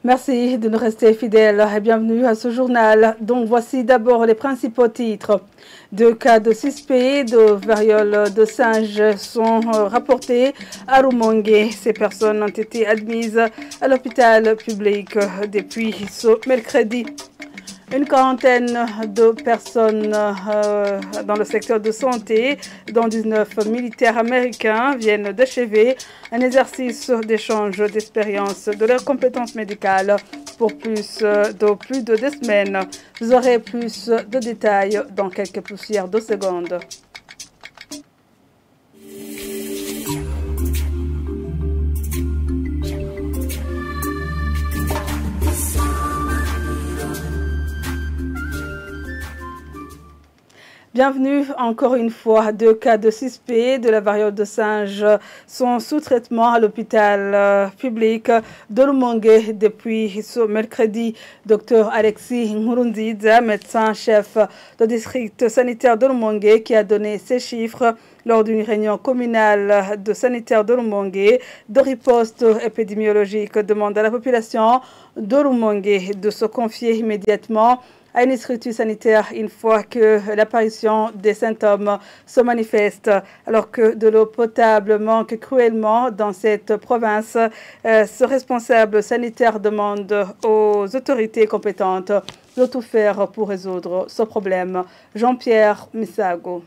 Merci de nous rester fidèles et bienvenue à ce journal. Donc voici d'abord les principaux titres. 2 cas de suspects de variole de singe sont rapportés à Rumongue. Ces personnes ont été admises à l'hôpital public depuis ce mercredi. Une quarantaine de personnes dans le secteur de santé, dont 19 militaires américains, viennent d'achever un exercice d'échange d'expérience de leurs compétences médicales pour plus de 2 semaines. Vous aurez plus de détails dans quelques poussières de secondes. Bienvenue encore une fois. 2 cas de suspects de la variole de singe sont sous traitement à l'hôpital public de Rumongue depuis ce mercredi. Dr Alexis Nkurunziza, médecin-chef du district sanitaire de Rumongue, qui a donné ces chiffres lors d'une réunion communale de sanitaire de Rumongue. De riposte épidémiologique demande à la population de Rumongue de se confier immédiatement à une structure sanitaire une fois que l'apparition des symptômes se manifeste. Alors que de l'eau potable manque cruellement dans cette province, ce responsable sanitaire demande aux autorités compétentes de tout faire pour résoudre ce problème. Jean-Pierre Misago.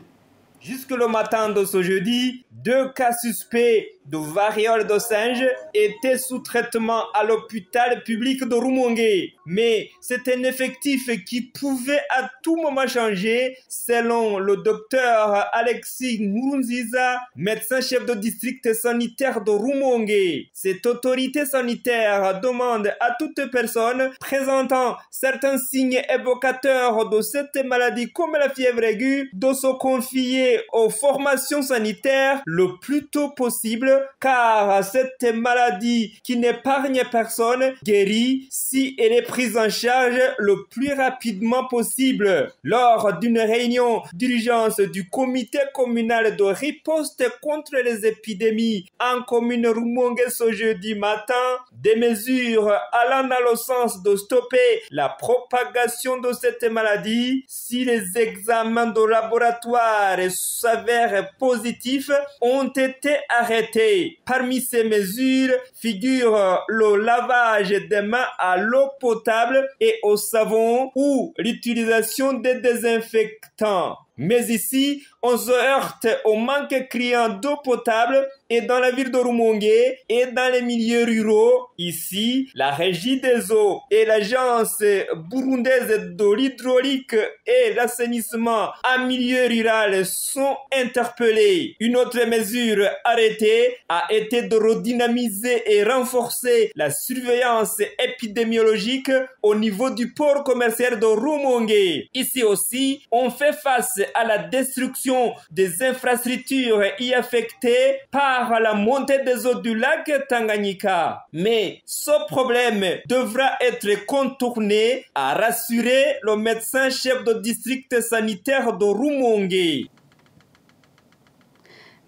Jusque le matin de ce jeudi, 2 cas suspects de variole de singe étaient sous traitement à l'hôpital public de Rumongue. Mais c'est un effectif qui pouvait à tout moment changer, selon le docteur Alexis Nkurunziza, médecin-chef de district sanitaire de Rumongue. Cette autorité sanitaire demande à toute personne présentant certains signes évocateurs de cette maladie comme la fièvre aiguë de se confier aux formations sanitaires le plus tôt possible, car cette maladie qui n'épargne personne guérit si elle est prise en charge le plus rapidement possible. Lors d'une réunion d'urgence du comité communal de riposte contre les épidémies en commune Rumongue ce jeudi matin, des mesures allant dans le sens de stopper la propagation de cette maladie si les examens de laboratoire s'avèrent positifs ont été arrêtés. Parmi ces mesures figurent le lavage des mains à l'eau potable et au savon ou l'utilisation des désinfectants. Mais ici, on se heurte au manque criant d'eau potable et dans la ville de Rumongue et dans les milieux ruraux. Ici, la Régie des eaux et l'Agence burundaise de l'hydraulique et l'assainissement en milieu rural sont interpellés. Une autre mesure arrêtée a été de redynamiser et renforcer la surveillance épidémiologique au niveau du port commercial de Rumongue. Ici aussi, on fait face à la destruction des infrastructures y affectées par la montée des eaux du lac Tanganyika. Mais ce problème devra être contourné, a rassuré le médecin-chef de district sanitaire de Rumongue.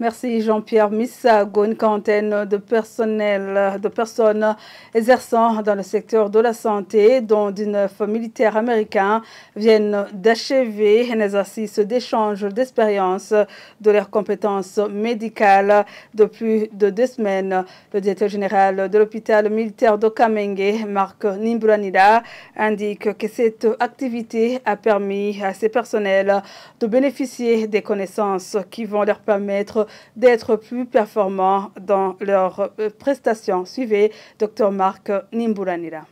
Merci Jean-Pierre Misago. Une quarantaine de personnes exerçant dans le secteur de la santé, dont 19 militaires américains, viennent d'achever un exercice d'échange d'expérience de leurs compétences médicales depuis 2 semaines. Le directeur général de l'hôpital militaire de Kamenge, Marc Nimburanira, indique que cette activité a permis à ces personnels de bénéficier des connaissances qui vont leur permettre d'être plus performants dans leurs prestations. Suivez Dr Marc Nimburanira.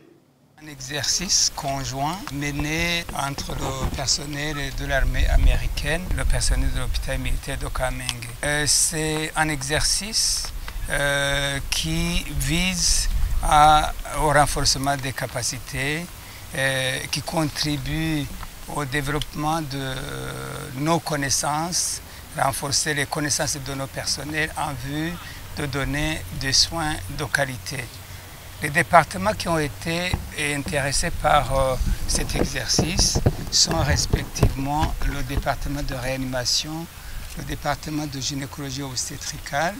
Un exercice conjoint mené entre le personnel de l'armée américaine et le personnel de l'hôpital militaire de Kamenge. C'est un exercice qui vise au renforcement des capacités, qui contribue au développement de nos connaissances, renforcer les connaissances de nos personnels en vue de donner des soins de qualité. Les départements qui ont été intéressés par cet exercice sont respectivement le département de réanimation, le département de gynécologie obstétricale,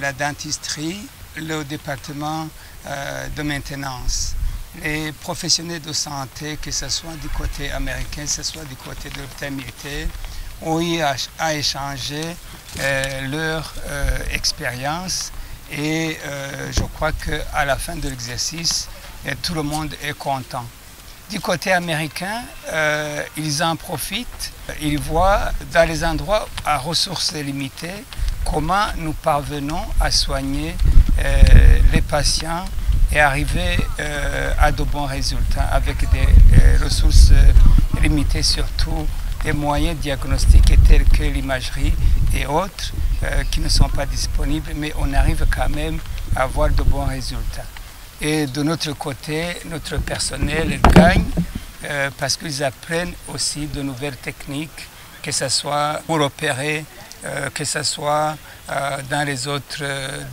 la dentisterie, le département de maintenance. les professionnels de santé, que ce soit du côté américain, que ce soit du côté de l'hôpital militaire, ont eu à échanger leur expérience et je crois qu'à la fin de l'exercice, tout le monde est content. Du côté américain, ils en profitent, ils voient dans les endroits à ressources limitées comment nous parvenons à soigner les patients et arriver à de bons résultats avec des ressources limitées, surtout des moyens diagnostiques tels que l'imagerie et autres qui ne sont pas disponibles, mais on arrive quand même à avoir de bons résultats. Et de notre côté, notre personnel gagne parce qu'ils apprennent aussi de nouvelles techniques, que ce soit pour opérer, que ce soit dans les autres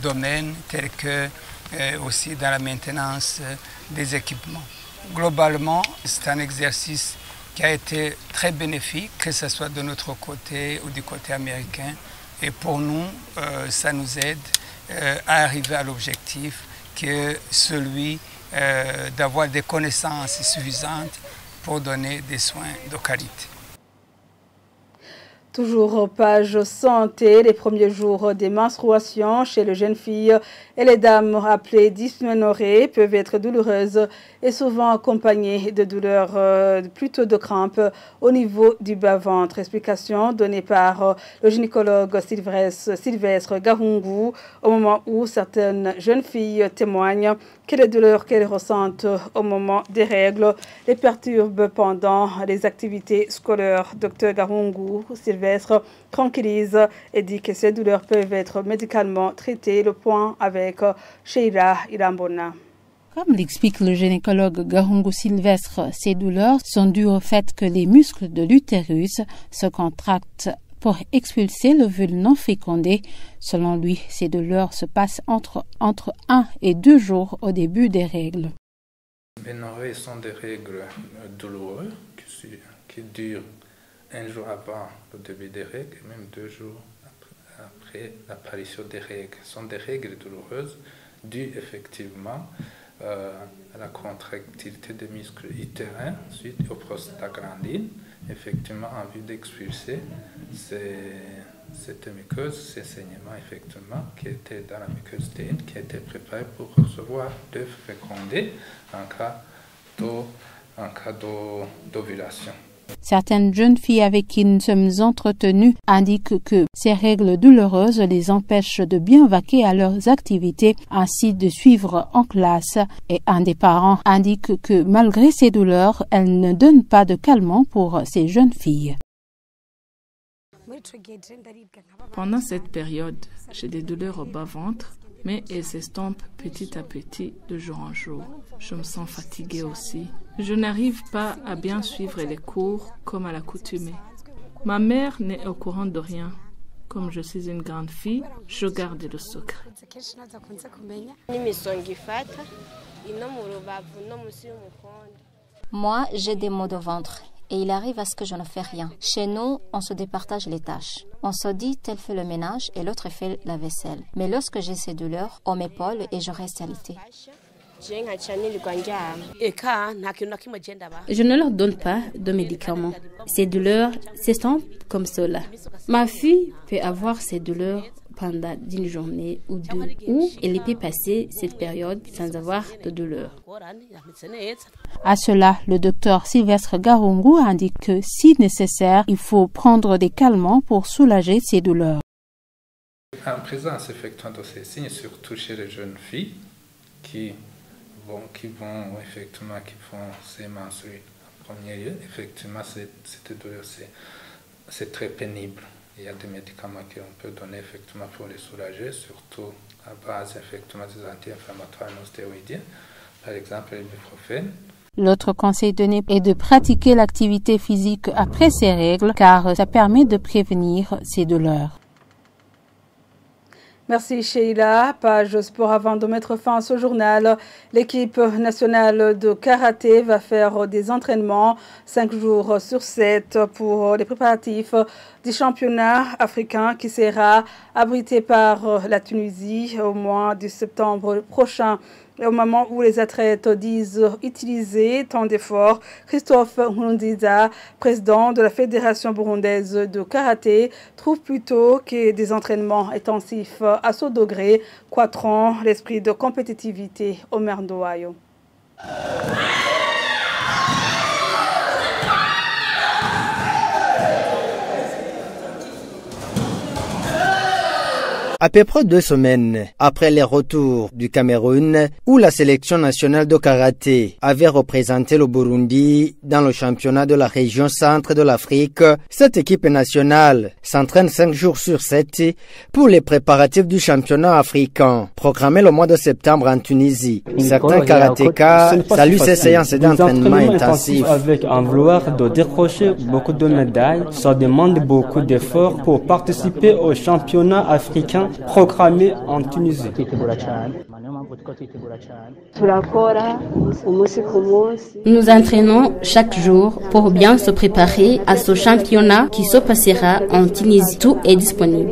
domaines, tels que aussi dans la maintenance des équipements. Globalement, c'est un exercice qui a été très bénéfique, que ce soit de notre côté ou du côté américain. Et pour nous, ça nous aide à arriver à l'objectif que celui d'avoir des connaissances suffisantes pour donner des soins de qualité. Toujours page santé, les premiers jours des menstruations chez les jeunes filles et les dames appelées dysménorrhées peuvent être douloureuses et souvent accompagnées de douleurs, plutôt de crampes au niveau du bas-ventre. Explication donnée par le gynécologue Sylvestre Gahungu au moment où certaines jeunes filles témoignent que les douleurs qu'elles ressentent au moment des règles les perturbent pendant les activités scolaires. Dr Gahungu Sylvestre tranquillise et dit que ces douleurs peuvent être médicalement traitées. Le point avec Sheila Irambona. Comme l'explique le gynécologue Gahungu Sylvestre, ces douleurs sont dues au fait que les muscles de l'utérus se contractent pour expulser l'ovule non fécondé. Selon lui, ces douleurs se passent entre 1 et 2 jours au début des règles. Les ménorrhées sont des règles douloureuses qui durent 1 jour avant le début des règles et même 2 jours après l'apparition des règles. Ce sont des règles douloureuses dues effectivement à la contractilité des muscles utérins suite aux prostaglandines, effectivement en vue d'expulser cette muqueuse, ces saignements effectivement qui étaient dans la muqueuse utérine, qui étaient préparés pour recevoir d'œufs fécondés en cas d'ovulation. Certaines jeunes filles avec qui nous sommes entretenus indiquent que ces règles douloureuses les empêchent de bien vaquer à leurs activités ainsi de suivre en classe. Et un des parents indique que malgré ces douleurs, elles ne donnent pas de calmant pour ces jeunes filles. Pendant cette période, j'ai des douleurs au bas-ventre, mais elles s'estompent petit à petit de jour en jour. Je me sens fatiguée aussi. Je n'arrive pas à bien suivre les cours comme à l'accoutumée. Ma mère n'est au courant de rien. Comme je suis une grande fille, je garde le secret. Moi, j'ai des maux de ventre. Et il arrive à ce que je ne fais rien. Chez nous, on se départage les tâches. On se dit, tel fait le ménage et l'autre fait la vaisselle. Mais lorsque j'ai ces douleurs, on m'épaule et je reste alitée. Je ne leur donne pas de médicaments. Ces douleurs s'estompent comme cela. Ma fille peut avoir ces douleurs pendant une journée ou 2, ou elle peut passer cette période sans avoir de douleur. À cela, le docteur Sylvestre Gahungu indique que, si nécessaire, il faut prendre des calmants pour soulager ces douleurs. En présence effectivement de ces signes, surtout chez les jeunes filles qui font ces menstrues en premier lieu, effectivement, cette douleur, c'est très pénible. Il y a des médicaments qu'on peut donner effectivement pour les soulager, surtout à base effectivement des anti-inflammatoires non stéroïdiens, par exemple l'ibuprofène. L'autre conseil donné est de pratiquer l'activité physique après ces règles car ça permet de prévenir ces douleurs. Merci Sheila. Page sport avant de mettre fin à ce journal. L'équipe nationale de karaté va faire des entraînements 5 jours sur 7 pour les préparatifs du championnat africain qui sera abrité par la Tunisie au mois de septembre prochain. Et au moment où les athlètes disent utiliser tant d'efforts, Christophe Nkurunziza, président de la Fédération burundaise de karaté, trouve plutôt que des entraînements intensifs à ce degré croîtront l'esprit de compétitivité au Ndoayo. À peu près 2 semaines après le retour du Cameroun, où la sélection nationale de karaté avait représenté le Burundi dans le championnat de la région centre de l'Afrique, cette équipe nationale s'entraîne 5 jours sur 7 pour les préparatifs du championnat africain, programmé le mois de septembre en Tunisie. Certains karatékas saluent ces séances d'entraînement intensif. Avec un vouloir de décrocher beaucoup de médailles, ça demande beaucoup d'efforts pour participer au championnat africain programmé en Tunisie. Nous entraînons chaque jour pour bien se préparer à ce championnat qui se passera en Tunisie. Tout est disponible.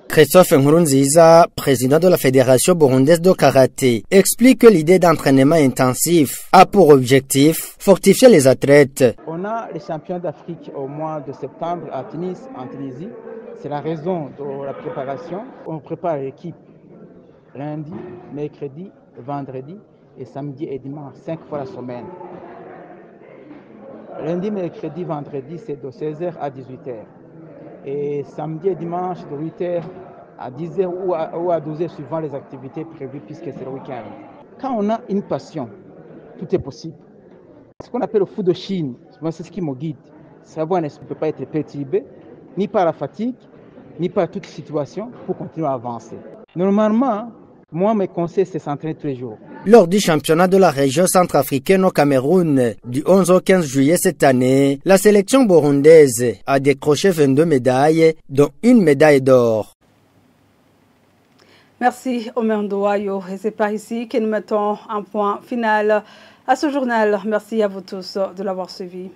Christophe Nkurunziza, président de la Fédération burundaise de karaté, explique que l'idée d'entraînement intensif a pour objectif fortifier les athlètes. On a les champions d'Afrique au mois de septembre à Tunis, en Tunisie. C'est la raison de la préparation. On prépare l'équipe lundi, mercredi, vendredi et samedi et dimanche, 5 fois la semaine. Lundi, mercredi, vendredi, c'est de 16h à 18h. Et samedi et dimanche, de 8h à 10h ou à 12h, suivant les activités prévues, puisque c'est le week-end. Quand on a une passion, tout est possible. Ce qu'on appelle le fou de Chine, c'est ce qui me guide. Savoir ne peut pas être perturbé, ni par la fatigue, ni par toute situation, pour continuer à avancer. Normalement, moi, mes conseils, c'est s'entraîner tous les jours. Lors du championnat de la région centrafricaine au Cameroun, du 11 au 15 juillet cette année, la sélection burundaise a décroché 22 médailles, dont une médaille d'or. Merci Omer Ndoayo. Et c'est par ici que nous mettons un point final à ce journal. Merci à vous tous de l'avoir suivi.